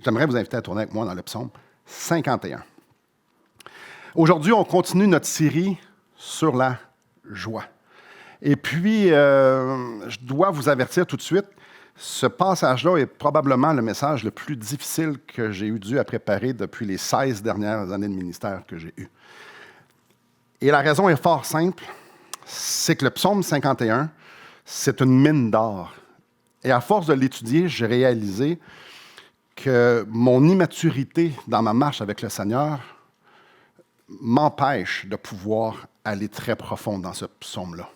j'aimerais vous inviter à tourner avec moi dans le psaume 51. Aujourd'hui, on continue notre série sur la joie. Et puis, je dois vous avertir tout de suite, ce passage-là est probablement le message le plus difficile que j'ai dû à préparer depuis les 16 dernières années de ministère que j'ai eues. Et la raison est fort simple, c'est que le psaume 51, c'est une mine d'or. Et à force de l'étudier, j'ai réalisé que mon immaturité dans ma marche avec le Seigneur m'empêche de pouvoir aller très profond dans ce psaume-là.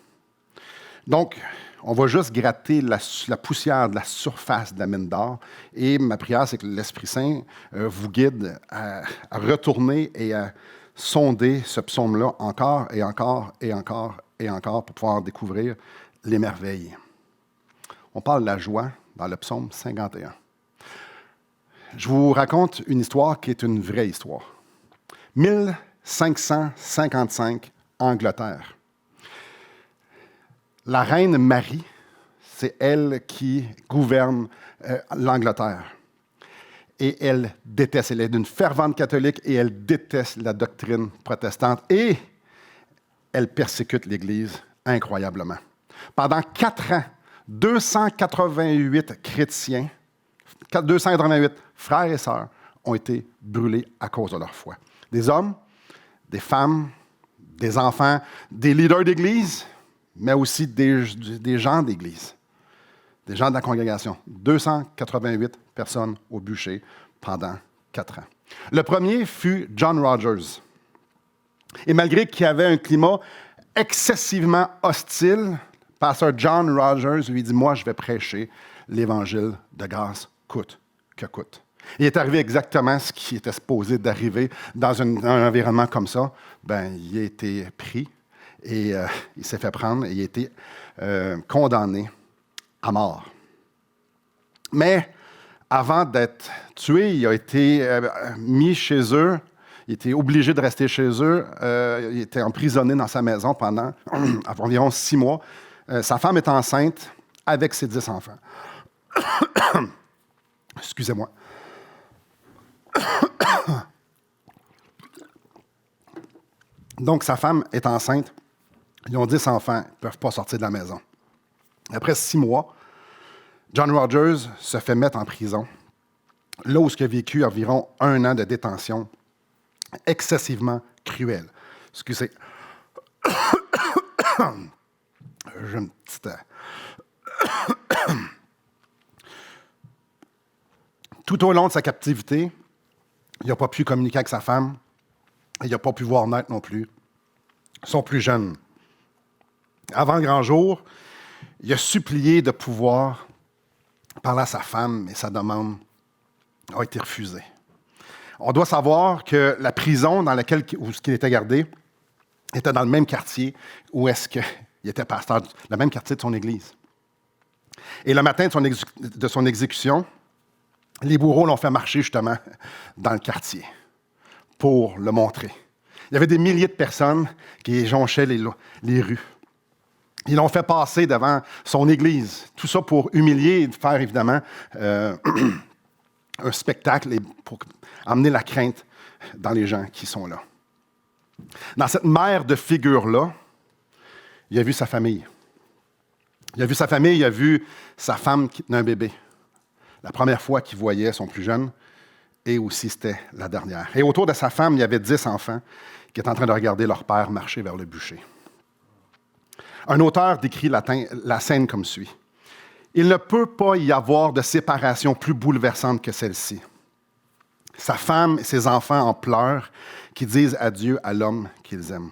Donc, on va juste gratter la poussière de la surface de la mine d'or. Et ma prière, c'est que l'Esprit Saint vous guide à retourner et à sonder ce psaume-là encore et encore et encore et encore pour pouvoir découvrir les merveilles. On parle de la joie dans le psaume 51. Je vous raconte une histoire qui est une vraie histoire. 1555, Angleterre. La reine Marie, c'est elle qui gouverne l'Angleterre. Et elle déteste, elle est d'une fervente catholique et elle déteste la doctrine protestante et elle persécute l'Église incroyablement. Pendant 4 ans, 288 chrétiens, 288 frères et sœurs ont été brûlés à cause de leur foi. Des hommes, des femmes, des enfants, des leaders d'Église, mais aussi des gens d'Église, des gens de la congrégation. 288 personnes au bûcher pendant 4 ans. Le premier fut John Rogers. Et malgré qu'il y avait un climat excessivement hostile, pasteur John Rogers lui dit « Moi, je vais prêcher l'Évangile de grâce, coûte que coûte. » Il est arrivé exactement ce qui était supposé d'arriver dans un environnement comme ça. Il a été pris. Et il s'est fait prendre et il a été condamné à mort. Mais avant d'être tué, il a été mis chez eux. Il était obligé de rester chez eux. Il était emprisonné dans sa maison pendant environ 6 mois. Sa femme est enceinte avec ses 10 enfants. Excusez-moi. Donc, sa femme est enceinte. Ils ont 10 enfants, ils ne peuvent pas sortir de la maison. Après 6 mois, John Rogers se fait mettre en prison, là où il a vécu environ 1 an de détention excessivement cruelle. Excusez. J'ai une petite... Tout au long de sa captivité, il n'a pas pu communiquer avec sa femme, il n'a pas pu voir naître non plus son plus jeune. Avant le grand jour, il a supplié de pouvoir parler à sa femme, mais sa demande a été refusée. On doit savoir que la prison dans laquelle il était gardé était dans le même quartier où est-ce qu'il était pasteur, le même quartier de son église. Et le matin de son exécution, les bourreaux l'ont fait marcher justement dans le quartier pour le montrer. Il y avait des milliers de personnes qui jonchaient les rues. Ils l'ont fait passer devant son église. Tout ça pour humilier et faire évidemment un spectacle et pour amener la crainte dans les gens qui sont là. Dans cette mer de figures-là, il a vu sa famille. Il a vu sa famille, il a vu sa femme qui tenait un bébé. La première fois qu'il voyait son plus jeune, et aussi c'était la dernière. Et autour de sa femme, il y avait 10 enfants qui étaient en train de regarder leur père marcher vers le bûcher. Un auteur décrit la scène comme suit. « Il ne peut pas y avoir de séparation plus bouleversante que celle-ci. Sa femme et ses enfants en pleurs qui disent adieu à l'homme qu'ils aiment.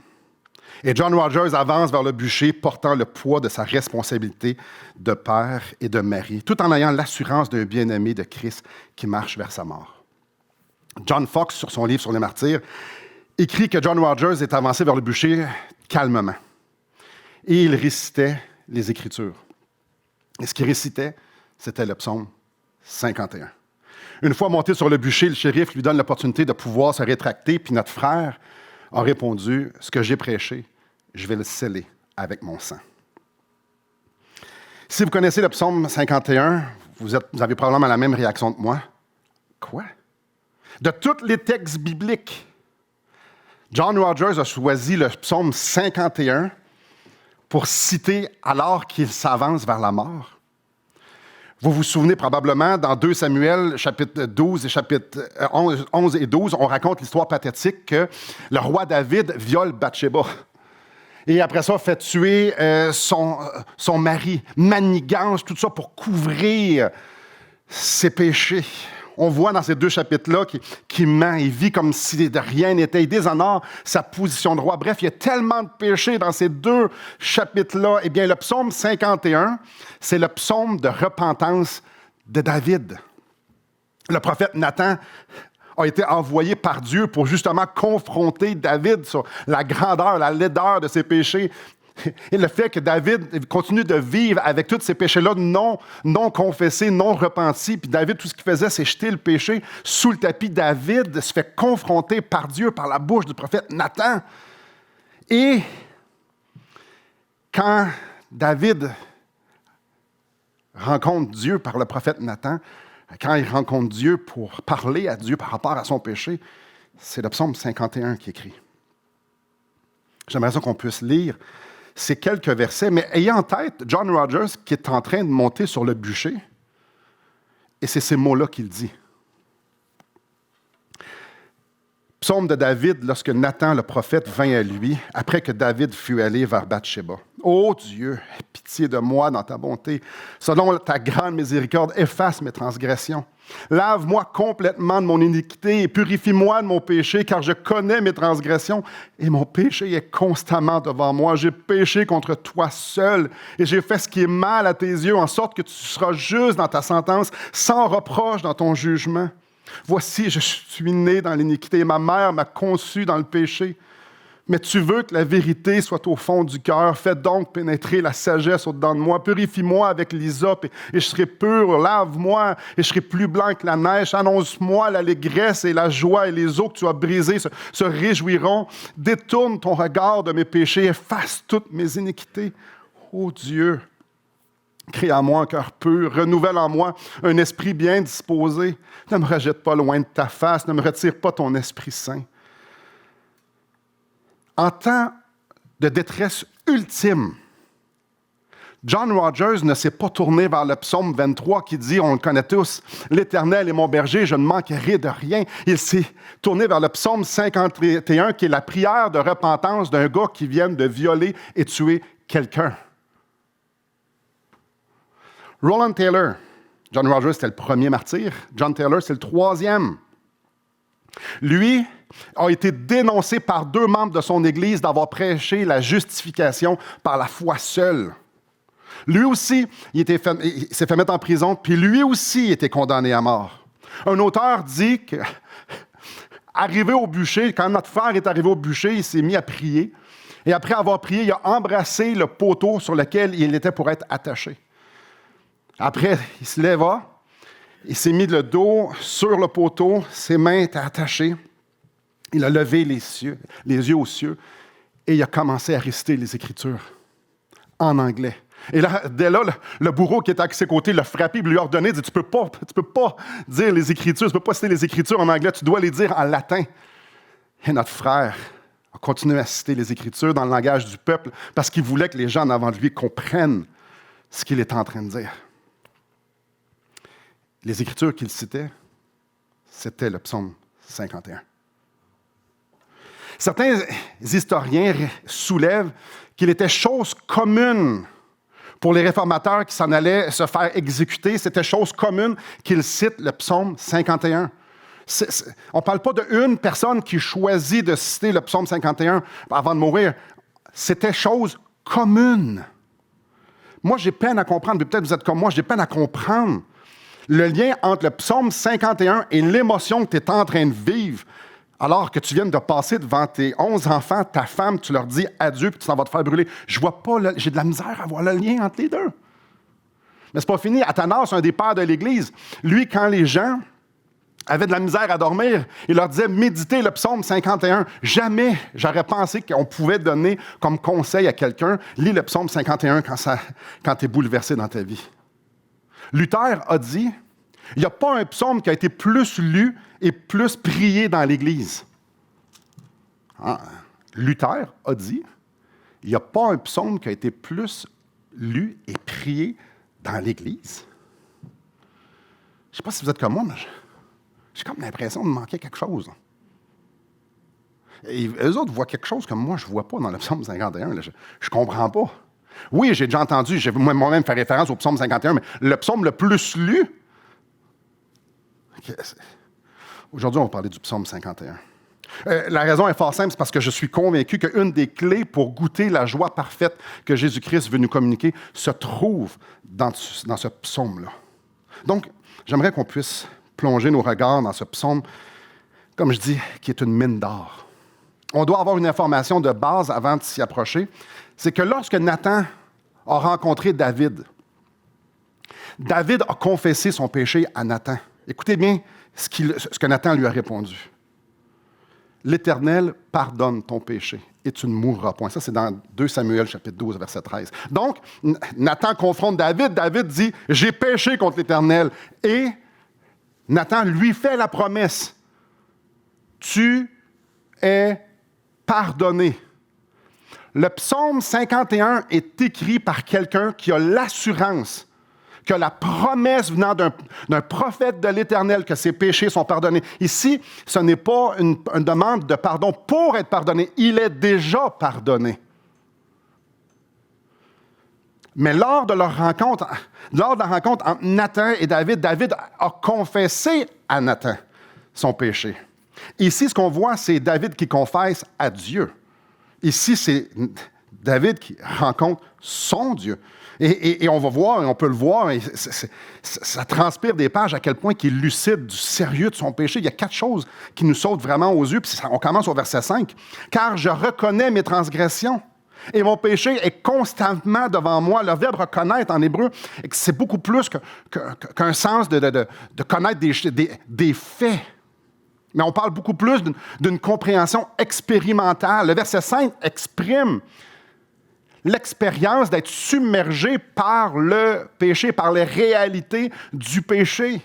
Et John Rogers avance vers le bûcher portant le poids de sa responsabilité de père et de mari, tout en ayant l'assurance d'un bien-aimé de Christ qui marche vers sa mort. » John Fox, sur son livre sur les martyrs, écrit que John Rogers est avancé vers le bûcher calmement. Et il récitait les Écritures. Et ce qu'il récitait, c'était le psaume 51. Une fois monté sur le bûcher, le shérif lui donne l'opportunité de pouvoir se rétracter, puis notre frère a répondu « Ce que j'ai prêché, je vais le sceller avec mon sang. » Si vous connaissez le psaume 51, vous avez probablement la même réaction que moi. Quoi? De tous les textes bibliques, John Rogers a choisi le psaume 51 pour citer alors qu'il s'avance vers la mort. Vous vous souvenez probablement, dans 2 Samuel, chapitre 12 et chapitre 11 et 12, on raconte l'histoire pathétique que le roi David viole Bathsheba. Et après ça, fait tuer son mari, manigance, tout ça pour couvrir ses péchés. On voit dans ces 2 chapitres-là qu'il ment, il vit comme si de rien n'était, il déshonore sa position de roi. Bref, il y a tellement de péchés dans ces 2 chapitres-là. Eh bien, le psaume 51, c'est le psaume de repentance de David. Le prophète Nathan a été envoyé par Dieu pour justement confronter David sur la grandeur, la laideur de ses péchés. Et le fait que David continue de vivre avec tous ces péchés-là non confessés, non repentis, puis David, tout ce qu'il faisait, c'est jeter le péché sous le tapis. David se fait confronter par Dieu, par la bouche du prophète Nathan. Et quand David rencontre Dieu par le prophète Nathan, quand il rencontre Dieu pour parler à Dieu par rapport à son péché, c'est le psaume 51 qui écrit. J'aimerais ça qu'on puisse lire ces quelques versets, mais ayez en tête John Rogers qui est en train de monter sur le bûcher, et c'est ces mots-là qu'il dit. Psaume de David, lorsque Nathan, le prophète, vint à lui, après que David fut allé vers Bathsheba. « Ô Dieu, aie pitié de moi dans ta bonté. Selon ta grande miséricorde, efface mes transgressions. Lave-moi complètement de mon iniquité et purifie-moi de mon péché, car je connais mes transgressions et mon péché est constamment devant moi. J'ai péché contre toi seul et j'ai fait ce qui est mal à tes yeux, en sorte que tu seras juste dans ta sentence, sans reproche dans ton jugement. Voici, je suis né dans l'iniquité et ma mère m'a conçu dans le péché. Mais tu veux que la vérité soit au fond du cœur. Fais donc pénétrer la sagesse au-dedans de moi. Purifie-moi avec l'hysope et je serai pur. Lave-moi et je serai plus blanc que la neige. Annonce-moi l'allégresse et la joie et les eaux que tu as brisées se réjouiront. Détourne ton regard de mes péchés. Efface toutes mes iniquités. Ô Dieu, crée en moi un cœur pur. Renouvelle en moi un esprit bien disposé. Ne me rejette pas loin de ta face. Ne me retire pas ton Esprit Saint. En temps de détresse ultime, John Rogers ne s'est pas tourné vers le psaume 23 qui dit, on le connaît tous, « L'Éternel est mon berger, je ne manquerai de rien ». Il s'est tourné vers le psaume 51 qui est la prière de repentance d'un gars qui vient de violer et tuer quelqu'un. Roland Taylor, John Rogers c'était le premier martyr, John Taylor c'est le 3e. Lui a été dénoncé par 2 membres de son Église d'avoir prêché la justification par la foi seule. Lui aussi, il s'est fait mettre en prison, puis lui aussi était condamné à mort. Un auteur dit que, arrivé au bûcher, quand notre frère est arrivé au bûcher, il s'est mis à prier. Et après avoir prié, il a embrassé le poteau sur lequel il était pour être attaché. Après, il se leva, il s'est mis le dos sur le poteau, ses mains étaient attachées. Il a levé les yeux aux cieux et il a commencé à réciter les Écritures en anglais. Et là, dès là, le bourreau qui était à ses côtés l'a frappé et lui a ordonné, dit, tu peux pas dire les Écritures, tu peux pas citer les Écritures en anglais, tu dois les dire en latin. Et notre frère a continué à citer les Écritures dans le langage du peuple parce qu'il voulait que les gens en avant de lui comprennent ce qu'il était en train de dire. Les Écritures qu'il citait, c'était le psaume 51. Certains historiens soulèvent qu'il était chose commune pour les réformateurs qui s'en allaient se faire exécuter. C'était chose commune qu'ils citent le psaume 51. On ne parle pas d'une personne qui choisit de citer le psaume 51 avant de mourir. C'était chose commune. Moi, j'ai peine à comprendre, mais peut-être vous êtes comme moi, j'ai peine à comprendre le lien entre le psaume 51 et l'émotion que tu es en train de vivre alors que tu viens de passer devant tes 11 enfants, ta femme, tu leur dis adieu puis tu t'en vas te faire brûler. Je vois pas, j'ai de la misère à voir le lien entre les deux. Mais c'est pas fini. Athanas, un des pères de l'Église, lui, quand les gens avaient de la misère à dormir, il leur disait méditez le psaume 51. Jamais j'aurais pensé qu'on pouvait donner comme conseil à quelqu'un, lis le psaume 51 quand tu es bouleversé dans ta vie. Luther a dit Il n'y a pas un psaume qui a été plus lu et plus prié dans l'Église. Ah, Luther a dit, il n'y a pas un psaume qui a été plus lu et prié dans l'Église. Je ne sais pas si vous êtes comme moi, mais j'ai comme l'impression de manquer quelque chose. Et eux autres voient quelque chose que moi, je ne vois pas dans le psaume 51. Là. Je ne comprends pas. Oui, j'ai déjà entendu, j'ai moi-même fait référence au psaume 51, mais le psaume le plus lu. Aujourd'hui, on va parler du psaume 51. La raison est fort simple, c'est parce que je suis convaincu qu'une des clés pour goûter la joie parfaite que Jésus-Christ veut nous communiquer se trouve dans ce psaume-là. Donc, j'aimerais qu'on puisse plonger nos regards dans ce psaume, comme je dis, qui est une mine d'or. On doit avoir une information de base avant de s'y approcher. C'est que lorsque Nathan a rencontré David, David a confessé son péché à Nathan. Écoutez bien ce que Nathan lui a répondu. L'Éternel pardonne ton péché et tu ne mourras point. Ça, c'est dans 2 Samuel, chapitre 12, verset 13. Donc, Nathan confronte David. David dit, j'ai péché contre l'Éternel. Et Nathan lui fait la promesse. Tu es pardonné. Le psaume 51 est écrit par quelqu'un qui a l'assurance que la promesse venant d'un prophète de l'Éternel que ses péchés sont pardonnés. Ici, ce n'est pas une demande de pardon pour être pardonné. Il est déjà pardonné. Mais lors de la rencontre entre Nathan et David, David a confessé à Nathan son péché. Ici, ce qu'on voit, c'est David qui confesse à Dieu. Ici, c'est David qui rencontre son Dieu. Et on va voir, et on peut le voir, et ça transpire des pages à quel point il est lucide du sérieux de son péché. Il y a 4 choses qui nous sautent vraiment aux yeux, puis on commence au verset 5. « Car je reconnais mes transgressions, et mon péché est constamment devant moi. » Le verbe « reconnaître » en hébreu, c'est beaucoup plus qu'un sens de connaître des faits. Mais on parle beaucoup plus d'une compréhension expérimentale. Le verset 5 exprime l'expérience d'être submergé par le péché, par les réalités du péché.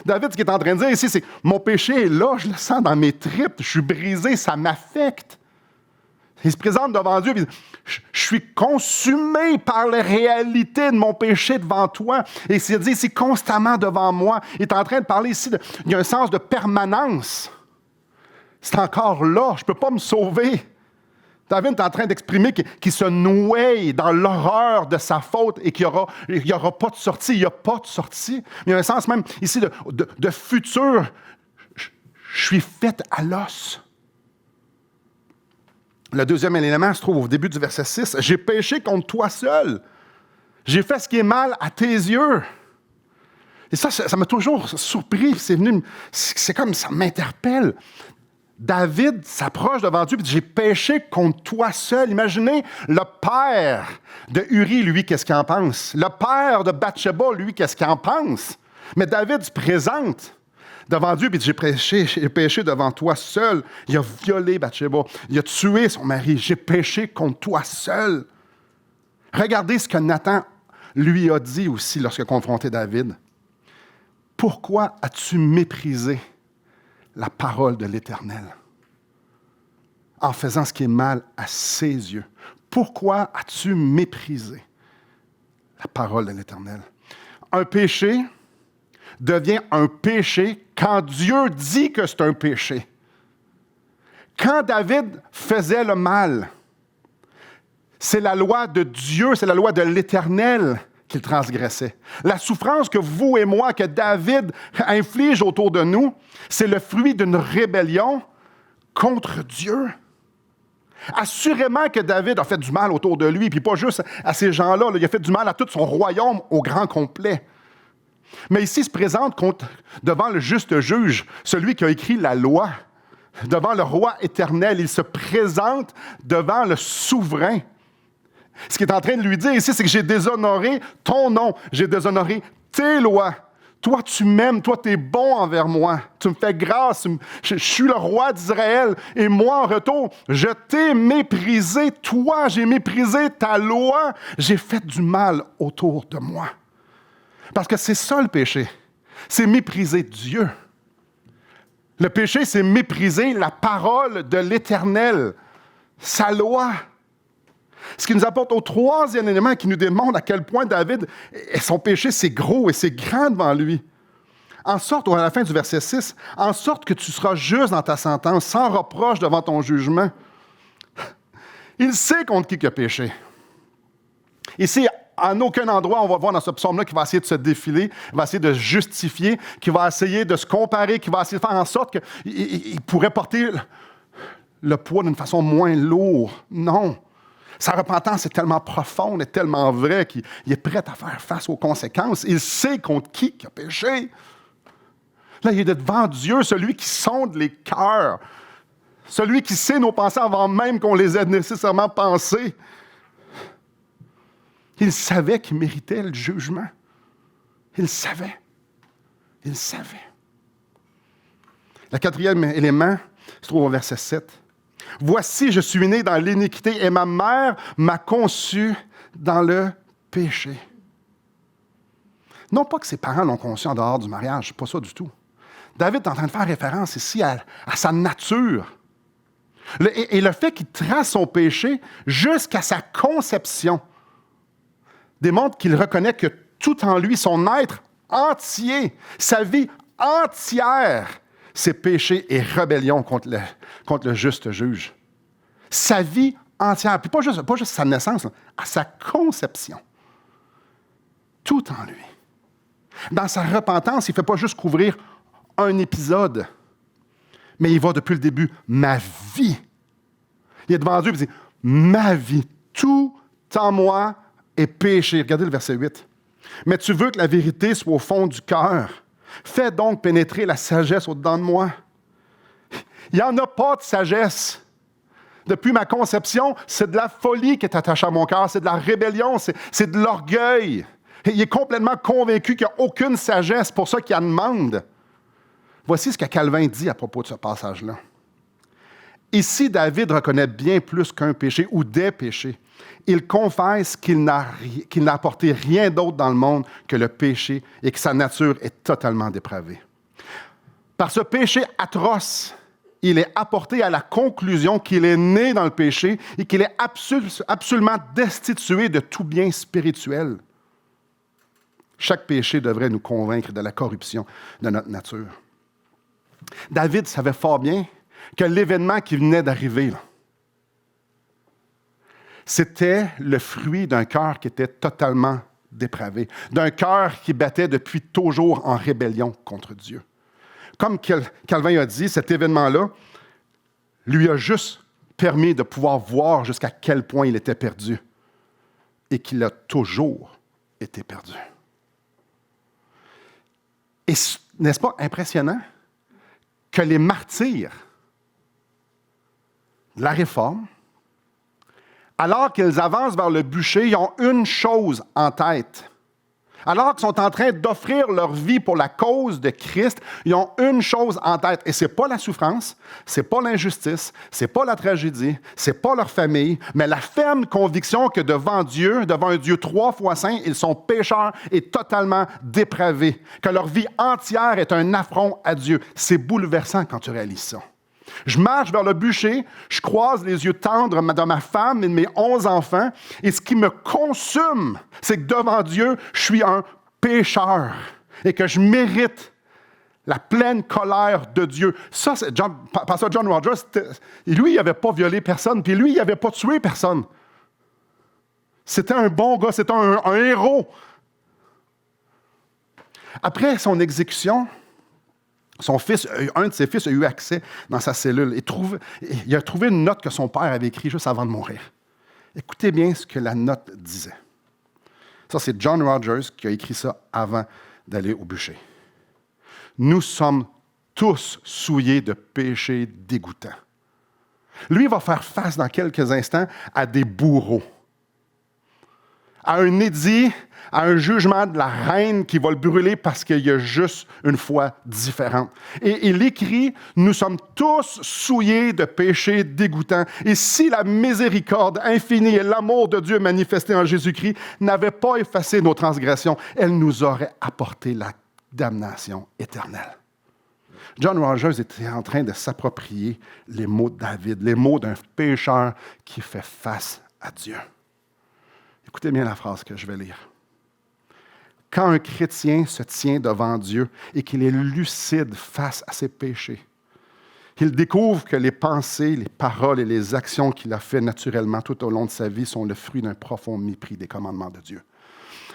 David, ce qu'il est en train de dire ici, c'est « Mon péché est là, je le sens dans mes tripes, je suis brisé, ça m'affecte. » Il se présente devant Dieu et dit « Je suis consumé par les réalités de mon péché devant toi. » Et il dit ici « constamment devant moi. » Il est en train de parler ici, il y a un sens de permanence. C'est encore là, je ne peux pas me sauver. David est en train d'exprimer qu'il se noie dans l'horreur de sa faute et qu'il n'y aura pas de sortie. Il n'y a pas de sortie. Il y a un sens même ici de futur. Je suis fait à l'os. Le deuxième élément se trouve au début du verset 6. « J'ai péché contre toi seul. J'ai fait ce qui est mal à tes yeux. » Et ça m'a toujours surpris. C'est comme ça m'interpelle. David s'approche devant Dieu et dit « J'ai péché contre toi seul. » Imaginez le père de Uri, lui, qu'est-ce qu'il en pense? Le père de Bathsheba, lui, qu'est-ce qu'il en pense? Mais David se présente devant Dieu et dit « J'ai péché devant toi seul. » Il a violé Bathsheba. Il a tué son mari. « J'ai péché contre toi seul. » Regardez ce que Nathan lui a dit aussi lorsqu'il a confronté David. « Pourquoi as-tu méprisé la parole de l'Éternel, en faisant ce qui est mal à ses yeux? » Pourquoi as-tu méprisé la parole de l'Éternel? Un péché devient un péché quand Dieu dit que c'est un péché. Quand David faisait le mal, c'est la loi de Dieu, c'est la loi de l'Éternel qu'il transgressait. La souffrance que vous et moi, que David inflige autour de nous, c'est le fruit d'une rébellion contre Dieu. Assurément que David a fait du mal autour de lui, puis pas juste à ces gens-là, il a fait du mal à tout son royaume au grand complet. Mais ici, il se présente devant le juste juge, celui qui a écrit la loi, devant le roi éternel. Il se présente devant le souverain. Ce qu'il est en train de lui dire ici, c'est que j'ai déshonoré ton nom, j'ai déshonoré tes lois. Toi, tu m'aimes, toi, tu es bon envers moi. Tu me fais grâce, je suis le roi d'Israël. Et moi, en retour, je t'ai méprisé. Toi, j'ai méprisé ta loi. J'ai fait du mal autour de moi. Parce que c'est ça le péché. c'est mépriser Dieu. Le péché, c'est mépriser la parole de l'Éternel, sa loi. Ce qui nous apporte au troisième élément qui nous démontre à quel point David, son péché, c'est gros et c'est grand devant lui. En sorte, à la fin du verset 6, en sorte que tu seras juste dans ta sentence, sans reproche devant ton jugement. Il sait contre qui il a péché. Ici, en aucun endroit, on va voir dans ce psaume-là qu'il va essayer de se défiler, il va essayer de se justifier, qu'il va essayer de se comparer, qu'il va essayer de faire en sorte qu'il pourrait porter le poids d'une façon moins lourde. Non. Sa repentance est tellement profonde et tellement vraie qu'il est prêt à faire face aux conséquences. Il sait contre qui il a péché. Là, il est devant Dieu, celui qui sonde les cœurs, celui qui sait nos pensées avant même qu'on les ait nécessairement pensées. Il savait qu'il méritait le jugement. Il le savait. Il le savait. Le quatrième élément se trouve au verset 7. « Voici, je suis né dans l'iniquité et ma mère m'a conçu dans le péché. » Non pas que ses parents l'ont conçu en dehors du mariage, pas ça du tout. David est en train de faire référence ici à sa nature. Et le fait qu'il trace son péché jusqu'à sa conception démontre qu'il reconnaît que tout en lui, son être entier, sa vie entière, c'est péché et rébellion contre le juste juge. Sa vie entière, puis pas juste sa naissance, à sa conception. Tout en lui. Dans sa repentance, il ne fait pas juste couvrir un épisode, mais il va depuis le début, ma vie. Il est devant Dieu et il dit, ma vie, tout en moi est péché. Regardez le verset 8. Mais tu veux que la vérité soit au fond du cœur. Fais donc pénétrer la sagesse au-dedans de moi. Il n'y en a pas de sagesse. Depuis ma conception, c'est de la folie qui est attachée à mon cœur, c'est de la rébellion, c'est de l'orgueil. Il est complètement convaincu qu'il n'y a aucune sagesse, pour ça qu'il en demande. Voici ce que Calvin dit à propos de ce passage-là. Ici, David reconnaît bien plus qu'un péché ou des péchés. Il confesse qu'il n'a apporté rien d'autre dans le monde que le péché et que sa nature est totalement dépravée. Par ce péché atroce, il est apporté à la conclusion qu'il est né dans le péché et qu'il est absolument destitué de tout bien spirituel. Chaque péché devrait nous convaincre de la corruption de notre nature. David savait fort bien que l'événement qui venait d'arriver, c'était le fruit d'un cœur qui était totalement dépravé, d'un cœur qui battait depuis toujours en rébellion contre Dieu. Comme Calvin a dit, cet événement-là lui a juste permis de pouvoir voir jusqu'à quel point il était perdu et qu'il a toujours été perdu. Et n'est-ce pas impressionnant que les martyrs de la Réforme, alors qu'ils avancent vers le bûcher, ils ont une chose en tête. Alors qu'ils sont en train d'offrir leur vie pour la cause de Christ, ils ont une chose en tête. Et ce n'est pas la souffrance, ce n'est pas l'injustice, ce n'est pas la tragédie, ce n'est pas leur famille, mais la ferme conviction que devant Dieu, devant un Dieu 3 fois saint, ils sont pécheurs et totalement dépravés. Que leur vie entière est un affront à Dieu. C'est bouleversant quand tu réalises ça. Je marche vers le bûcher, je croise les yeux tendres de ma femme et de mes 11 enfants, et ce qui me consume, c'est que devant Dieu, je suis un pécheur et que je mérite la pleine colère de Dieu. Ça, c'est pasteur John Rogers, lui, il n'avait pas violé personne, puis lui, il n'avait pas tué personne. C'était un bon gars, c'était un héros. Après son exécution, son fils, un de ses fils a eu accès dans sa cellule. Il a trouvé une note que son père avait écrite juste avant de mourir. Écoutez bien ce que la note disait. Ça, c'est John Rogers qui a écrit ça avant d'aller au bûcher. « Nous sommes tous souillés de péchés dégoûtants. » Lui va faire face dans quelques instants à des bourreaux, à un édit, à un jugement de la reine qui va le brûler parce qu'il y a juste une foi différente. Et il écrit, « Nous sommes tous souillés de péchés dégoûtants. Et si la miséricorde infinie et l'amour de Dieu manifesté en Jésus-Christ n'avaient pas effacé nos transgressions, elle nous aurait apporté la damnation éternelle. John Rogers était en train de s'approprier les mots de David, les mots d'un pécheur qui fait face à Dieu. Écoutez bien la phrase que je vais lire. Quand un chrétien se tient devant Dieu et qu'il est lucide face à ses péchés, il découvre que les pensées, les paroles et les actions qu'il a fait naturellement tout au long de sa vie sont le fruit d'un profond mépris des commandements de Dieu,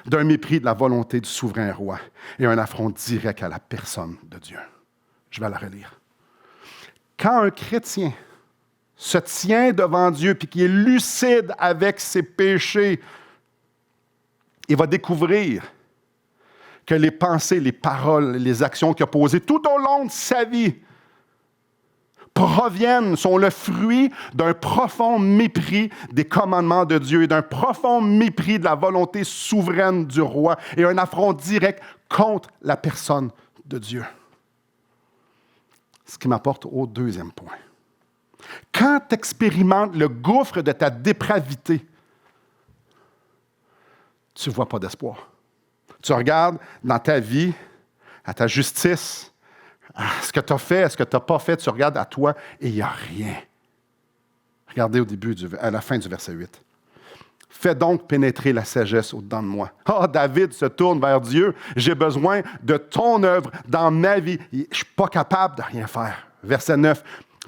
d'un mépris de la volonté du souverain roi et un affront direct à la personne de Dieu. Je vais la relire. Quand un chrétien se tient devant Dieu et qu'il est lucide avec ses péchés, il va découvrir que les pensées, les paroles, les actions qu'il a posées tout au long de sa vie sont le fruit d'un profond mépris des commandements de Dieu et d'un profond mépris de la volonté souveraine du roi et un affront direct contre la personne de Dieu. Ce qui m'apporte au deuxième point. Quand tu expérimentes le gouffre de ta dépravité, tu ne vois pas d'espoir. Tu regardes dans ta vie, à ta justice, à ce que tu as fait, à ce que tu n'as pas fait, tu regardes à toi et il n'y a rien. Regardez à la fin du verset 8. Fais donc pénétrer la sagesse au-dedans de moi. David se tourne vers Dieu. J'ai besoin de ton œuvre dans ma vie. Je ne suis pas capable de rien faire. Verset 9.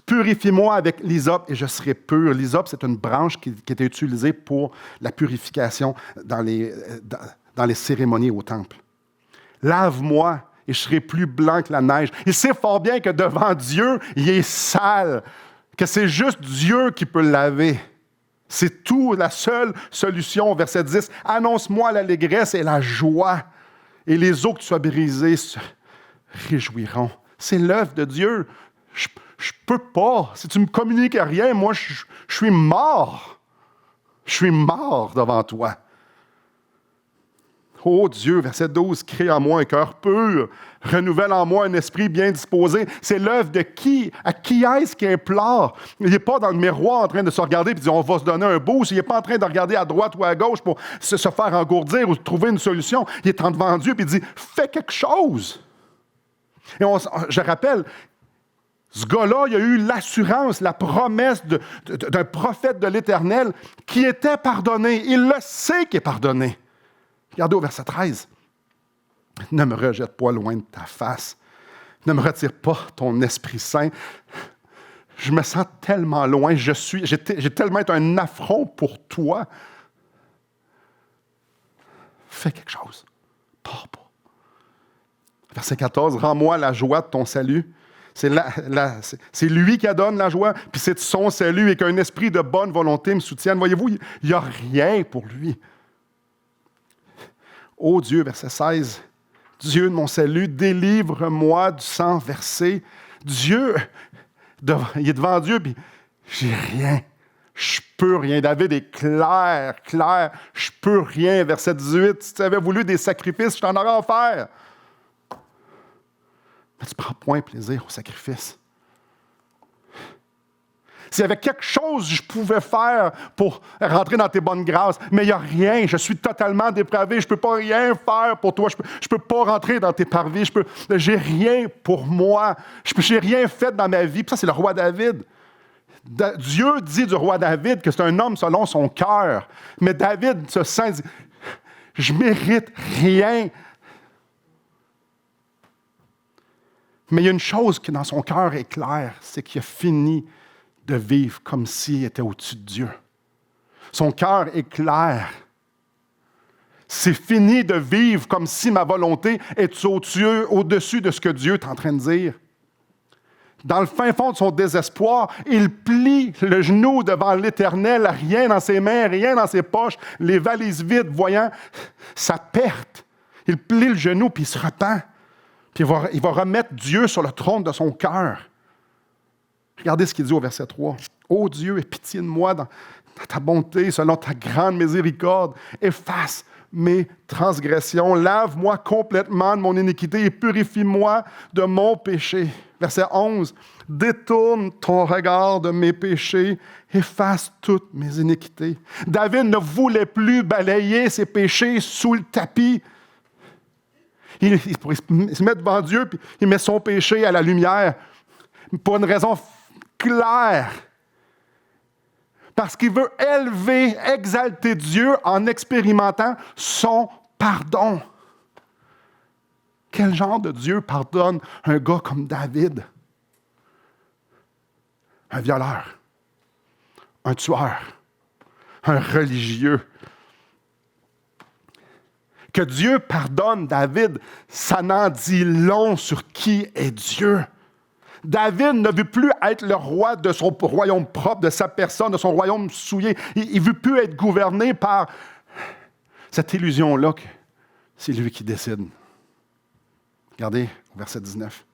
Purifie-moi avec l'hysope et je serai pur. L'hysope, c'est une branche qui était utilisée pour la purification dans les cérémonies au temple. Lave-moi et je serai plus blanc que la neige. Il sait fort bien que devant Dieu, il est sale, que c'est juste Dieu qui peut le laver. C'est tout, la seule solution. Verset 10, annonce-moi l'allégresse et la joie, et les eaux que tu as brisées se réjouiront. C'est l'œuvre de Dieu. Je ne peux pas. Si tu ne me communiques rien, moi, je suis mort. Je suis mort devant toi. Ô Dieu, verset 12, crée en moi un cœur pur, renouvelle en moi un esprit bien disposé. C'est l'œuvre de qui? À qui est-ce qui implore? Il n'est pas dans le miroir en train de se regarder et de dire on va se donner un boost. Il n'est pas en train de regarder à droite ou à gauche pour se faire engourdir ou trouver une solution. Il est devant Dieu et il dit fais quelque chose. Et je rappelle, ce gars-là, il a eu l'assurance, la promesse d'un prophète de l'Éternel qui était pardonné. Il le sait qu'il est pardonné. Regardez au verset 13. Ne me rejette pas loin de ta face. Ne me retire pas ton Esprit Saint. Je me sens tellement loin. J'ai tellement été un affront pour toi. Fais quelque chose. Pars pas. Verset 14. Rends-moi la joie de ton salut. C'est lui qui donne la joie, puis c'est de son salut et qu'un esprit de bonne volonté me soutienne. Voyez-vous, il n'y a rien pour lui. Ô Dieu, verset 16, Dieu de mon salut, délivre-moi du sang versé. Dieu, il est devant Dieu, puis j'ai rien. Je peux rien. David est clair. Je peux rien. Verset 18, si tu avais voulu des sacrifices, je t'en aurais offert. Mais tu ne prends point plaisir au sacrifice. S'il y avait quelque chose que je pouvais faire pour rentrer dans tes bonnes grâces, mais il n'y a rien. Je suis totalement dépravé. Je ne peux pas rien faire pour toi. Je ne peux pas rentrer dans tes parvis. J'ai rien pour moi. Je n'ai rien fait dans ma vie. Puis ça, c'est le roi David. Dieu dit du roi David que c'est un homme selon son cœur. Mais David se sent, dit, je ne mérite rien. Mais il y a une chose qui dans son cœur est claire, c'est qu'il a fini de vivre comme s'il était au-dessus de Dieu. Son cœur est clair. C'est fini de vivre comme si ma volonté est au-dessus de ce que Dieu est en train de dire. Dans le fin fond de son désespoir, il plie le genou devant l'Éternel, rien dans ses mains, rien dans ses poches, les valises vides, voyant sa perte. Il plie le genou puis il se repent. Puis il va remettre Dieu sur le trône de son cœur. Regardez ce qu'il dit au verset 3. « Ô Dieu, aie pitié de moi dans ta bonté, selon ta grande miséricorde. Efface mes transgressions. Lave-moi complètement de mon iniquité et purifie-moi de mon péché. » Verset 11. « Détourne ton regard de mes péchés. Efface toutes mes iniquités. » David ne voulait plus balayer ses péchés sous le tapis. Il se met devant Dieu, puis il met son péché à la lumière pour une raison claire. Parce qu'il veut élever, exalter Dieu en expérimentant son pardon. Quel genre de Dieu pardonne un gars comme David? Un violeur, un tueur, un religieux. Que Dieu pardonne David, ça n'en dit long sur qui est Dieu. David ne veut plus être le roi de son royaume propre, de sa personne, de son royaume souillé. Il ne veut plus être gouverné par cette illusion-là que c'est lui qui décide. Regardez, au verset 19.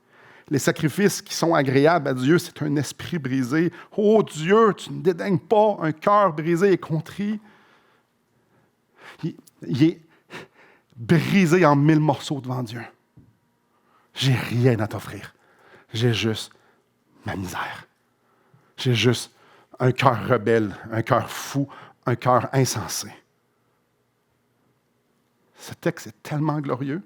Les sacrifices qui sont agréables à Dieu, c'est un esprit brisé. Oh Dieu, tu ne dédaignes pas un cœur brisé et contrit. Il est brisé en 1000 morceaux devant Dieu. J'ai rien à t'offrir. J'ai juste ma misère. J'ai juste un cœur rebelle, un cœur fou, un cœur insensé. Ce texte est tellement glorieux.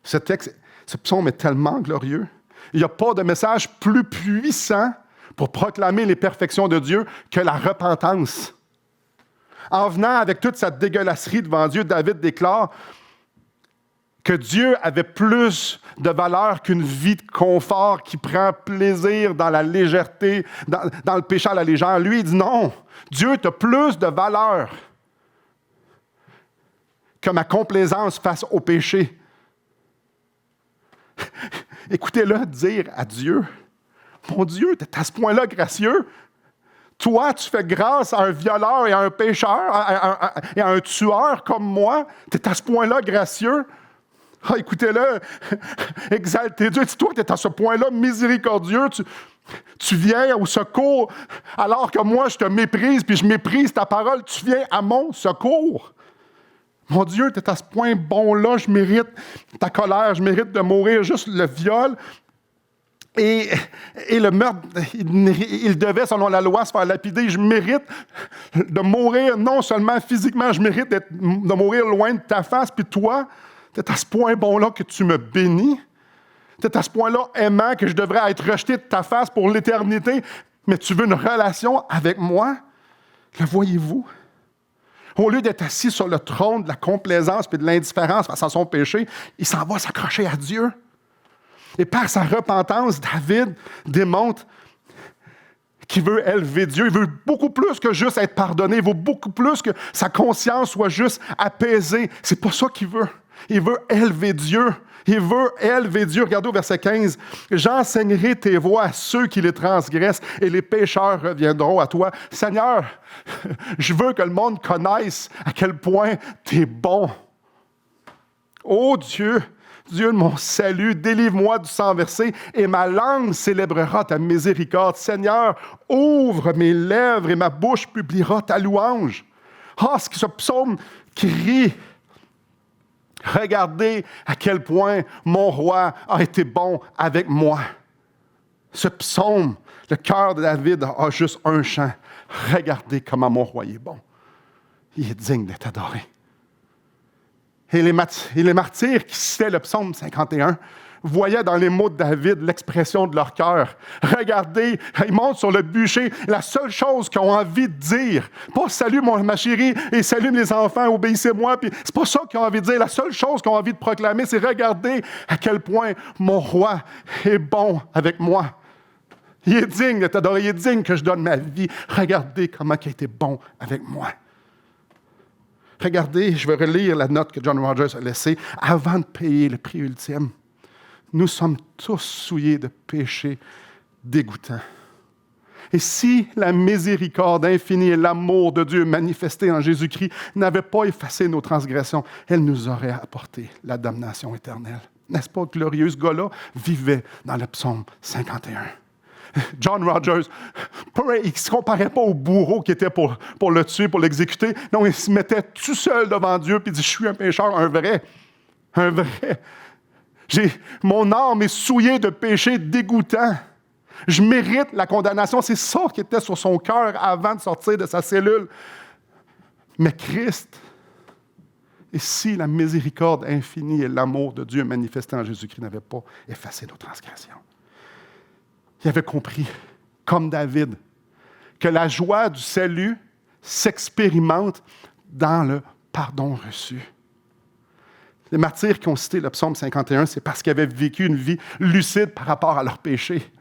Ce psaume est tellement glorieux. Il n'y a pas de message plus puissant pour proclamer les perfections de Dieu que la repentance. En venant avec toute sa dégueulasserie devant Dieu, David déclare que Dieu avait plus de valeur qu'une vie de confort qui prend plaisir dans la légèreté, dans le péché à la légère. Lui, il dit non, Dieu a plus de valeur que ma complaisance face au péché. Écoutez-le dire à Dieu, mon Dieu, tu es à ce point-là gracieux. Toi, tu fais grâce à un violeur et à un pécheur et à un tueur comme moi. Tu es à ce point-là gracieux. Ah, écoutez-le, exaltez Dieu. Dis-toi que tu es à ce point-là miséricordieux. Tu viens au secours alors que moi, je te méprise, puis je méprise ta parole. Tu viens à mon secours. Mon Dieu, tu es à ce point bon-là, je mérite ta colère, je mérite de mourir, juste le viol. Et le meurtre, il devait, selon la loi, se faire lapider. Je mérite de mourir, non seulement physiquement, je mérite de mourir loin de ta face. Puis toi, tu es à ce point bon-là que tu me bénis. Tu es à ce point-là aimant que je devrais être rejeté de ta face pour l'éternité. Mais tu veux une relation avec moi? Le voyez-vous? Au lieu d'être assis sur le trône de la complaisance et de l'indifférence face à son péché, il s'en va s'accrocher à Dieu. Et par sa repentance, David démontre qu'il veut élever Dieu. Il veut beaucoup plus que juste être pardonné. Il veut beaucoup plus que sa conscience soit juste apaisée. C'est pas ça qu'il veut. Il veut élever Dieu. Il veut élever Dieu. Regardez au verset 15. « J'enseignerai tes voies à ceux qui les transgressent et les pécheurs reviendront à toi. » Seigneur, je veux que le monde connaisse à quel point tu es bon. Oh Dieu, Dieu de mon salut, délivre-moi du sang versé et ma langue célébrera ta miséricorde. Seigneur, ouvre mes lèvres et ma bouche publiera ta louange. Ah, ce psaume crie. Regardez à quel point mon roi a été bon avec moi. Ce psaume, le cœur de David a juste un chant. Regardez comment mon roi est bon. Il est digne d'être adoré. Et les martyrs qui citaient le psaume 51 voyaient dans les mots de David l'expression de leur cœur. Regardez, ils montent sur le bûcher. La seule chose qu'ils ont envie de dire, pas « Salut ma chérie et salut mes enfants, obéissez-moi », puis c'est pas ça qu'ils ont envie de dire. La seule chose qu'ils ont envie de proclamer, c'est « Regardez à quel point mon roi est bon avec moi. Il est digne de t'adorer, il est digne que je donne ma vie. Regardez comment il a été bon avec moi. » Regardez, je vais relire la note que John Rogers a laissée avant de payer le prix ultime. Nous sommes tous souillés de péchés dégoûtants. Et si la miséricorde infinie et l'amour de Dieu manifesté en Jésus-Christ n'avaient pas effacé nos transgressions, elle nous aurait apporté la damnation éternelle. N'est-ce pas glorieux? Ce gars-là vivait dans le psaume 51. John Rogers, il ne se comparait pas au bourreau qui était pour le tuer, pour l'exécuter. Non, il se mettait tout seul devant Dieu et dit « Je suis un pécheur, un vrai. Mon âme est souillée de péchés dégoûtants. Je mérite la condamnation. » C'est ça qui était sur son cœur avant de sortir de sa cellule. Mais Christ, Et si la miséricorde infinie et l'amour de Dieu manifesté en Jésus-Christ n'avaient pas effacé nos transgressions? Il avait compris, comme David, que la joie du salut s'expérimente dans le pardon reçu. Les martyrs qui ont cité le psaume 51, c'est parce qu'ils avaient vécu une vie lucide par rapport à leurs péchés.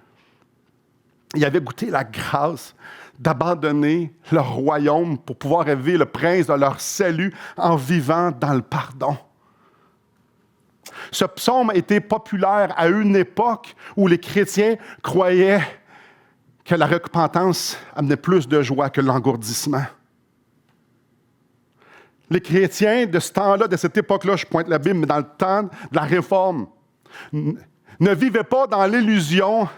Ils avaient goûté la grâce d'abandonner leur royaume pour pouvoir élever le prince de leur salut en vivant dans le pardon. Ce psaume était populaire à une époque où les chrétiens croyaient que la repentance amenait plus de joie que l'engourdissement. Les chrétiens de ce temps-là, de cette époque-là, je pointe la Bible, mais dans le temps de la Réforme, ne vivaient pas dans l'illusion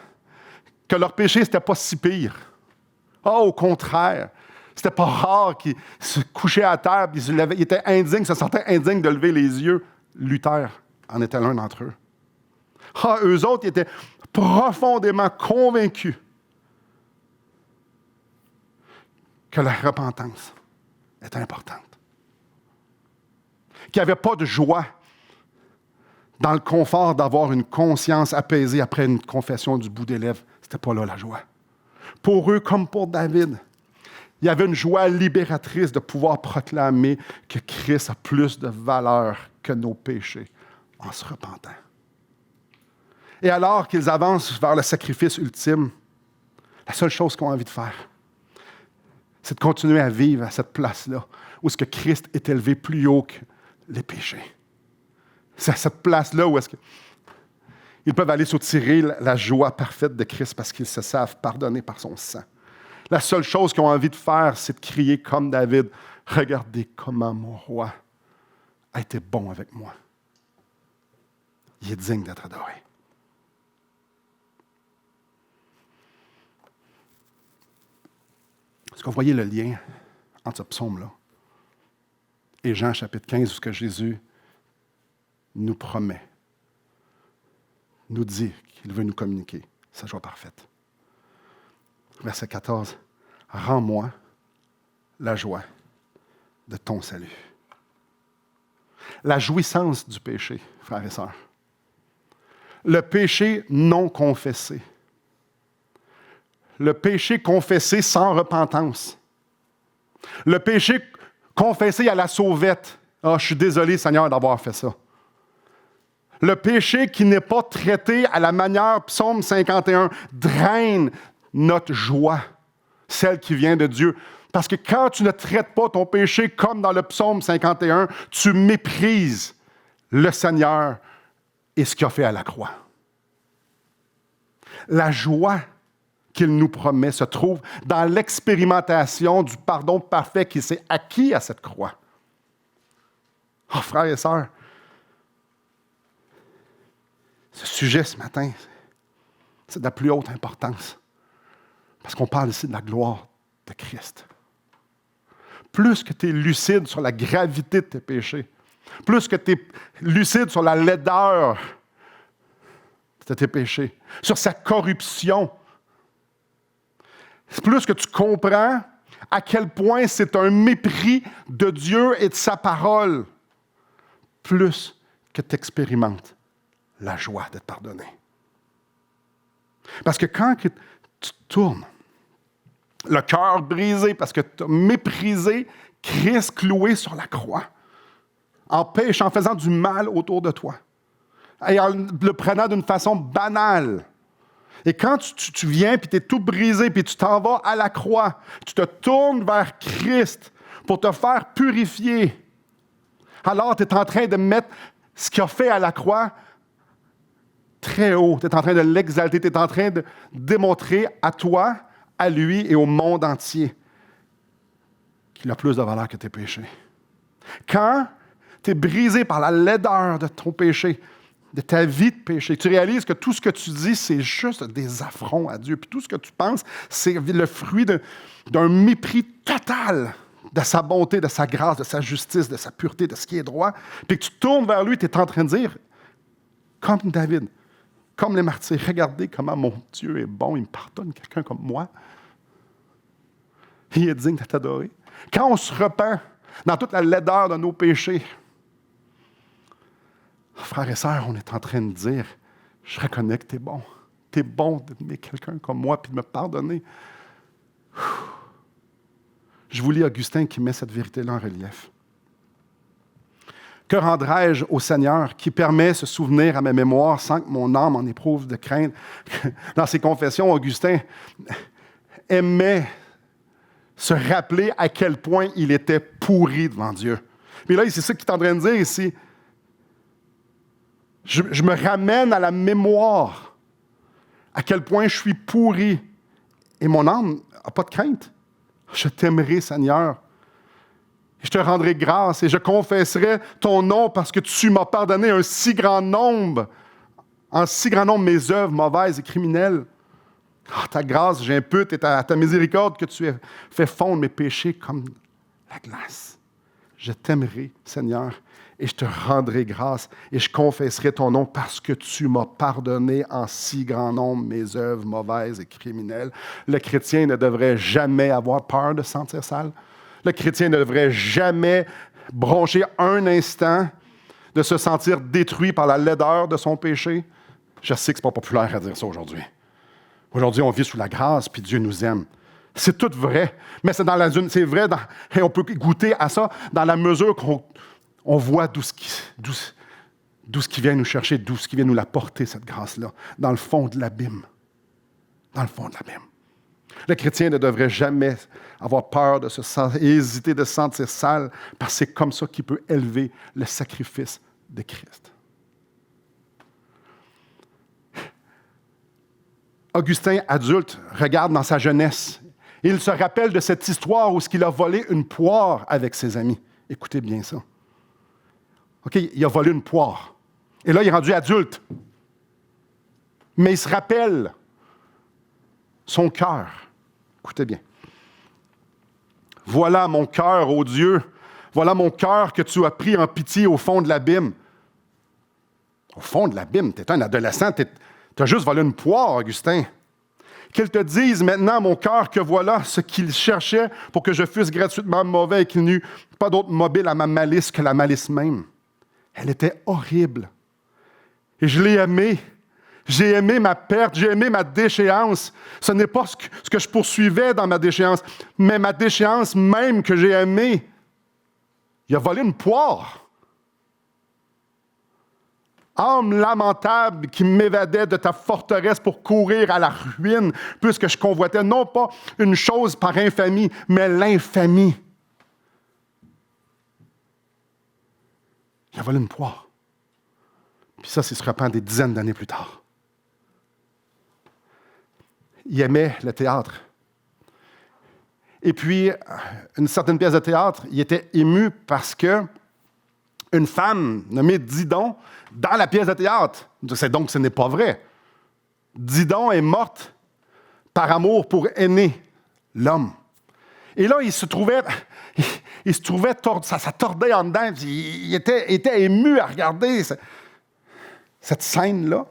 que leur péché, c'était pas si pire. Au contraire, c'était pas rare qu'ils se couchaient à terre, puis ils étaient indignes, se sentaient indignes de lever les yeux. Luther en était l'un d'entre eux. Eux autres, ils étaient profondément convaincus que la repentance était importante. Qu'il n'y avait pas de joie dans le confort d'avoir une conscience apaisée après une confession du bout des lèvres. C'était pas là la joie. Pour eux, comme pour David, il y avait une joie libératrice de pouvoir proclamer que Christ a plus de valeur que nos péchés en se repentant. Et alors qu'ils avancent vers le sacrifice ultime, la seule chose qu'ils ont envie de faire, c'est de continuer à vivre à cette place-là où est-ce que Christ est élevé plus haut que les péchés. C'est à cette place-là où est-ce qu'ils peuvent aller soutirer la joie parfaite de Christ parce qu'ils se savent pardonnés par son sang. La seule chose qu'ils ont envie de faire, c'est de crier comme David, « Regardez comment mon roi a été bon avec moi. Il est digne d'être adoré. » Est-ce que vous voyez le lien entre ce psaume-là et Jean chapitre 15, où ce que Jésus nous promet, nous dit qu'il veut nous communiquer sa joie parfaite? Verset 14. « Rends-moi la joie de ton salut. » La jouissance du péché, frères et sœurs. Le péché non confessé. Le péché confessé sans repentance. Le péché confessé à la sauvette. « Ah, je suis désolé, Seigneur, d'avoir fait ça. » Le péché qui n'est pas traité à la manière psaume 51 draine notre joie, celle qui vient de Dieu. Parce que quand tu ne traites pas ton péché comme dans le psaume 51, tu méprises le Seigneur et ce qu'il a fait à la croix. La joie qu'il nous promet se trouve dans l'expérimentation du pardon parfait qui s'est acquis à cette croix. Oh, frères et sœurs, ce sujet ce matin, c'est de la plus haute importance. Parce qu'on parle ici de la gloire de Christ. Plus que tu es lucide sur la gravité de tes péchés, plus que tu es lucide sur la laideur de tes péchés, sur sa corruption, plus que tu comprends à quel point c'est un mépris de Dieu et de sa parole, plus que tu expérimentes la joie d'être pardonné. Parce que quand tu tournes le cœur brisé parce que tu as méprisé Christ cloué sur la croix, en péchant, en faisant du mal autour de toi, et en le prenant d'une façon banale. Et quand tu viens, puis tu es tout brisé, puis tu t'en vas à la croix, tu te tournes vers Christ pour te faire purifier, alors tu es en train de mettre ce qu'il a fait à la croix très haut. Tu es en train de l'exalter, tu es en train de démontrer à toi, à lui et au monde entier qu'il a plus de valeur que tes péchés. Quand tu es brisé par la laideur de ton péché, de ta vie de péché, tu réalises que tout ce que tu dis, c'est juste des affronts à Dieu. Puis tout ce que tu penses, c'est le fruit d'un mépris total de sa bonté, de sa grâce, de sa justice, de sa pureté, de ce qui est droit. Puis que tu tournes vers lui, tu es en train de dire, comme David, comme les martyrs, regardez comment mon Dieu est bon, il me pardonne quelqu'un comme moi. Il est digne d'être adoré. Quand on se repent dans toute la laideur de nos péchés, Frères et sœurs, on est en train de dire, je reconnais que tu es bon. Tu es bon d'aimer quelqu'un comme moi puis de me pardonner. Je vous lis Augustin qui met cette vérité-là en relief. Que rendrai-je au Seigneur qui permet ce souvenir à ma mémoire sans que mon âme en éprouve de crainte? Dans ses confessions, Augustin aimait se rappeler à quel point il était pourri devant Dieu. Mais là, c'est ça qu'il est en train de dire ici. Je me ramène à la mémoire à quel point je suis pourri. Et mon âme n'a pas de crainte. Je t'aimerai, Seigneur. Je te rendrai grâce et je confesserai ton nom parce que tu m'as pardonné en si grand nombre mes œuvres mauvaises et criminelles. Ta grâce, j'impute et ta miséricorde que tu as fait fondre mes péchés comme la glace. Je t'aimerai, Seigneur, et je te rendrai grâce et je confesserai ton nom parce que tu m'as pardonné en si grand nombre mes œuvres mauvaises et criminelles. Le chrétien ne devrait jamais avoir peur de se sentir sale. Le chrétien ne devrait jamais broncher un instant de se sentir détruit par la laideur de son péché. Je sais que ce n'est pas populaire à dire ça aujourd'hui. Aujourd'hui, on vit sous la grâce, puis Dieu nous aime. C'est tout vrai, mais c'est vrai, et on peut goûter à ça dans la mesure qu'on voit d'où ce qui vient nous chercher, d'où ce qui vient nous l'apporter, cette grâce-là, dans le fond de l'abîme. Dans le fond de l'abîme. Le chrétien ne devrait jamais avoir peur de hésiter de se sentir sale, parce que c'est comme ça qu'il peut élever le sacrifice de Christ. Augustin, adulte, regarde dans sa jeunesse. Il se rappelle de cette histoire où il a volé une poire avec ses amis. Écoutez bien ça. OK, il a volé une poire. Et là, il est rendu adulte. Mais il se rappelle son cœur. Écoutez bien. Voilà mon cœur, ô Dieu. Voilà mon cœur que tu as pris en pitié au fond de l'abîme. Au fond de l'abîme, tu es un adolescent, tu as juste volé une poire, Augustin. Qu'il te dise maintenant, mon cœur, que voilà ce qu'il cherchait pour que je fusse gratuitement mauvais et qu'il n'y eût pas d'autre mobile à ma malice que la malice même. Elle était horrible. Et je l'ai aimée. J'ai aimé ma perte, j'ai aimé ma déchéance. Ce n'est pas ce que je poursuivais dans ma déchéance, mais ma déchéance même que j'ai aimée. Il a volé une poire. Âme lamentable qui m'évadait de ta forteresse pour courir à la ruine, puisque je convoitais non pas une chose par infamie, mais l'infamie. Il a volé une poire. Puis ça, c'est se repent des dizaines d'années plus tard. Il aimait le théâtre. Et puis, une certaine pièce de théâtre, il était ému parce que une femme nommée Didon, dans la pièce de théâtre, donc ce n'est pas vrai. Didon est morte par amour pour Énée, l'homme. Et là, il se trouvait ça tordait en dedans, il était ému à regarder cette scène-là.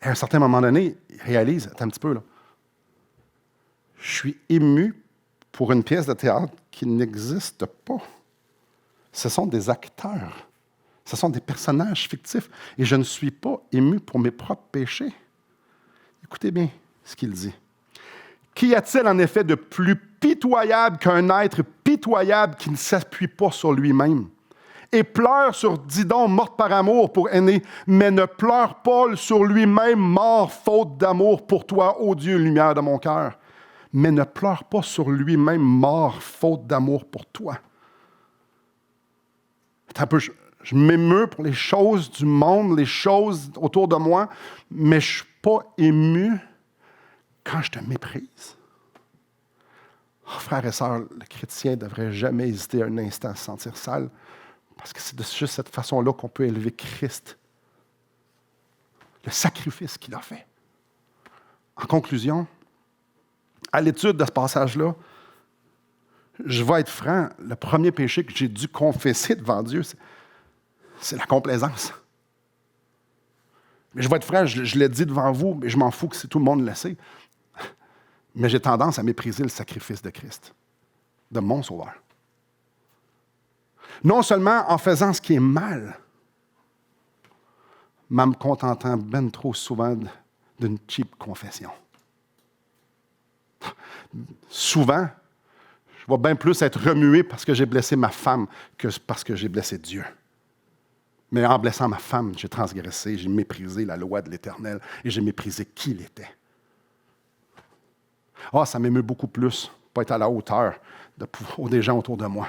Et à un certain moment donné, il réalise, attends un petit peu, là. Je suis ému pour une pièce de théâtre qui n'existe pas. Ce sont des acteurs. Ce sont des personnages fictifs. Et je ne suis pas ému pour mes propres péchés. Écoutez bien ce qu'il dit. Qu'y a-t-il en effet de plus pitoyable qu'un être pitoyable qui ne s'appuie pas sur lui-même? Et pleure sur Didon, morte par amour pour Énée, mais ne pleure pas sur lui-même, mort, faute d'amour pour toi, ô Dieu, lumière de mon cœur. Mais ne pleure pas sur lui-même, mort, faute d'amour pour toi. Un peu, je m'émeus pour les choses du monde, les choses autour de moi, mais je ne suis pas ému quand je te méprise. Oh, frères et sœurs, le chrétien ne devrait jamais hésiter un instant à se sentir sale, parce que c'est de juste cette façon-là qu'on peut élever Christ. Le sacrifice qu'il a fait. En conclusion, à l'étude de ce passage-là, je vais être franc, le premier péché que j'ai dû confesser devant Dieu, c'est la complaisance. Mais je vais être franc, je l'ai dit devant vous, mais je m'en fous que si tout le monde le sait. Mais j'ai tendance à mépriser le sacrifice de Christ, de mon Sauveur. Non seulement en faisant ce qui est mal, mais en me contentant bien trop souvent d'une cheap confession. Souvent, je vais bien plus être remué parce que j'ai blessé ma femme que parce que j'ai blessé Dieu. Mais en blessant ma femme, j'ai transgressé, j'ai méprisé la loi de l'Éternel et j'ai méprisé qui il était. Ah, ça m'émeut beaucoup plus, pas être à la hauteur des gens autour de moi,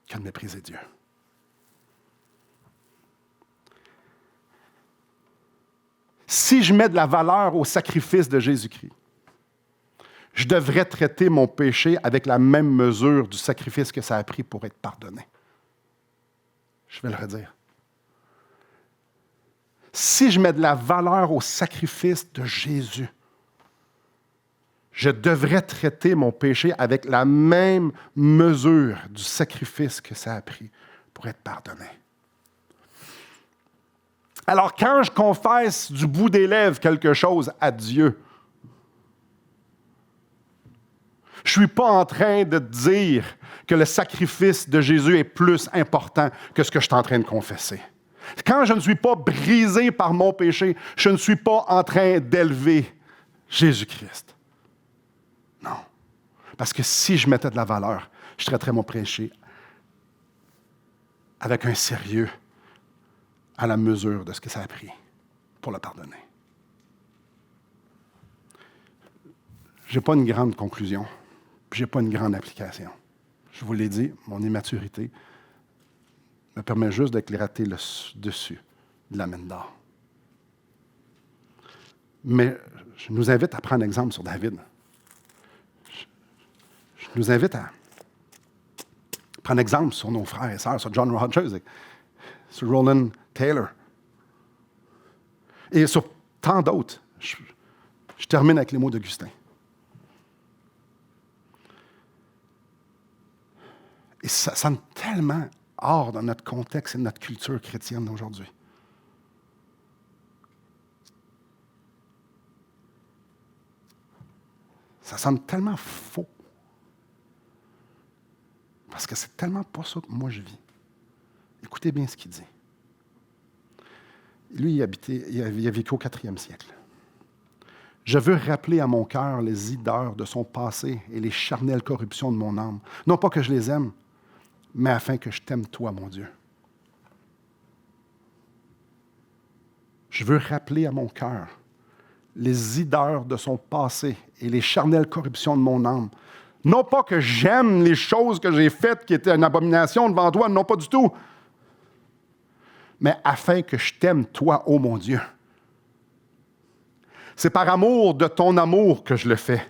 que de mépriser Dieu. Si je mets de la valeur au sacrifice de Jésus-Christ, je devrais traiter mon péché avec la même mesure du sacrifice que ça a pris pour être pardonné. Je vais le redire. Si je mets de la valeur au sacrifice de Jésus, je devrais traiter mon péché avec la même mesure du sacrifice que ça a pris pour être pardonné. Alors, quand je confesse du bout des lèvres quelque chose à Dieu, je ne suis pas en train de dire que le sacrifice de Jésus est plus important que ce que je suis en train de confesser. Quand je ne suis pas brisé par mon péché, je ne suis pas en train d'élever Jésus-Christ. Non. Parce que si je mettais de la valeur, je traiterais mon péché avec un sérieux à la mesure de ce que ça a pris pour le pardonner. Je n'ai pas une grande conclusion, je n'ai pas une grande application. Je vous l'ai dit, mon immaturité me permet juste d'éclairer le dessus de la mine d'or. Mais je nous invite à prendre exemple sur David. Je nous invite à prendre exemple sur nos frères et sœurs, sur John Rogers, sur Roland Taylor, et sur tant d'autres. Je termine avec les mots d'Augustin. Et ça sonne tellement hors dans notre contexte et notre culture chrétienne d'aujourd'hui. Ça sonne tellement faux. Parce que c'est tellement pas ça que moi je vis. Écoutez bien ce qu'il dit. Lui, il a vécu au 4e siècle. Je veux rappeler à mon cœur les hideurs de son passé et les charnelles corruptions de mon âme. Non pas que je les aime, mais afin que je t'aime toi, mon Dieu. Je veux rappeler à mon cœur les hideurs de son passé et les charnelles corruptions de mon âme. Non pas que j'aime les choses que j'ai faites qui étaient une abomination devant toi, non pas du tout. Mais afin que je t'aime toi, ô mon Dieu. C'est par amour de ton amour que je le fais.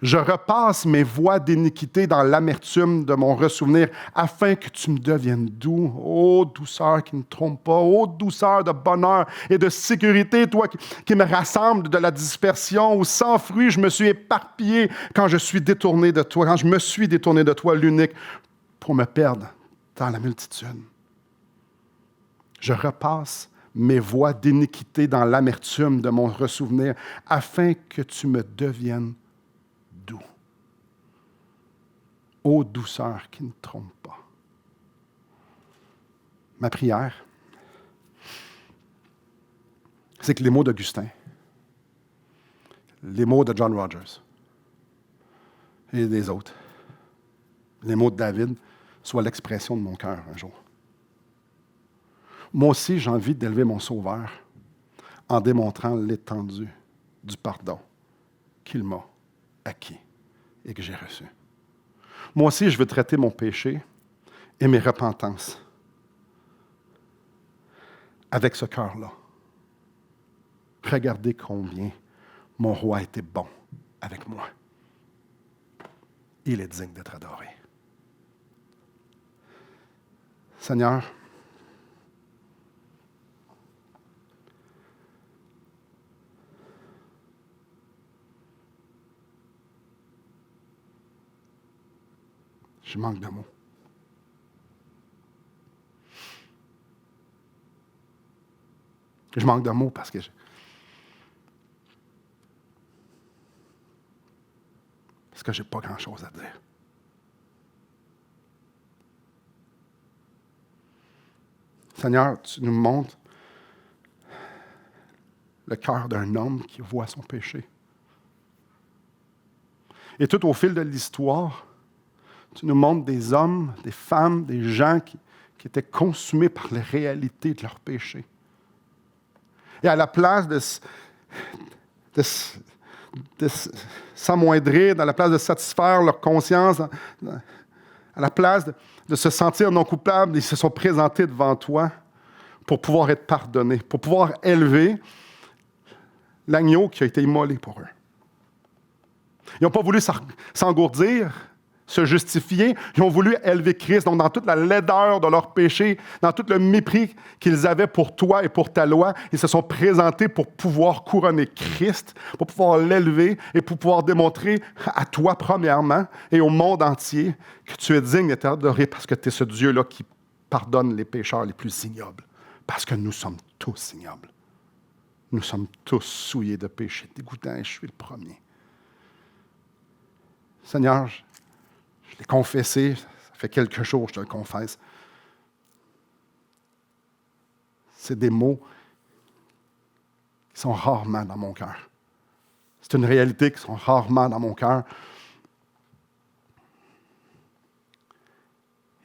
Je repasse mes voies d'iniquité dans l'amertume de mon ressouvenir, afin que tu me deviennes doux. Ô douceur qui ne trompe pas, ô douceur de bonheur et de sécurité, toi qui me rassemble de la dispersion, où sans fruit je me suis éparpillé quand je suis détourné de toi, quand je me suis détourné de toi, l'unique, pour me perdre dans la multitude. Je repasse mes voies d'iniquité dans l'amertume de mon ressouvenir, afin que tu me deviennes doux. Ô douceur qui ne trompe pas. Ma prière, c'est que les mots d'Augustin, les mots de John Rogers et des autres, les mots de David, soient l'expression de mon cœur un jour. Moi aussi, j'ai envie d'élever mon Sauveur en démontrant l'étendue du pardon qu'il m'a acquis et que j'ai reçu. Moi aussi, je veux traiter mon péché et mes repentances avec ce cœur-là. Regardez combien mon roi était bon avec moi. Il est digne d'être adoré. Seigneur, je manque de mots. Je manque de mots parce que j'ai pas grand-chose à dire. Seigneur, tu nous montres le cœur d'un homme qui voit son péché. Et tout au fil de l'histoire, tu nous montres des hommes, des femmes, des gens qui étaient consumés par les réalités de leur péché. Et à la place de s'amoindrir, à la place de satisfaire leur conscience, à la place de se sentir non coupables, ils se sont présentés devant toi pour pouvoir être pardonnés, pour pouvoir élever l'agneau qui a été immolé pour eux. Ils n'ont pas voulu s'engourdir, se justifier. Ils ont voulu élever Christ. Donc, dans toute la laideur de leur péché, dans tout le mépris qu'ils avaient pour toi et pour ta loi, ils se sont présentés pour pouvoir couronner Christ, pour pouvoir l'élever et pour pouvoir démontrer à toi, premièrement, et au monde entier, que tu es digne d'être adoré parce que tu es ce Dieu-là qui pardonne les pécheurs les plus ignobles. Parce que nous sommes tous ignobles. Nous sommes tous souillés de péché, dégoûtants, et je suis le premier. Seigneur, je l'ai confessé, ça fait quelques jours que je te le confesse. C'est des mots qui sont rarement dans mon cœur. C'est une réalité qui sont rarement dans mon cœur.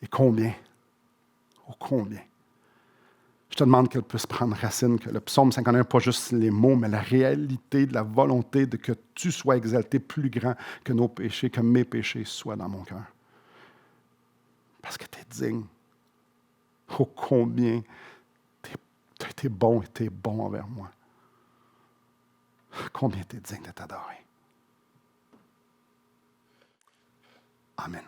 Et combien, oh combien, je te demande qu'elle puisse prendre racine, que le psaume 51 n'est pas juste les mots, mais la réalité de la volonté de que tu sois exalté plus grand que nos péchés, que mes péchés soient dans mon cœur. Parce que tu es digne. Oh, combien tu as été bon et tu es bon envers moi. Combien tu es digne de t'adorer. Amen.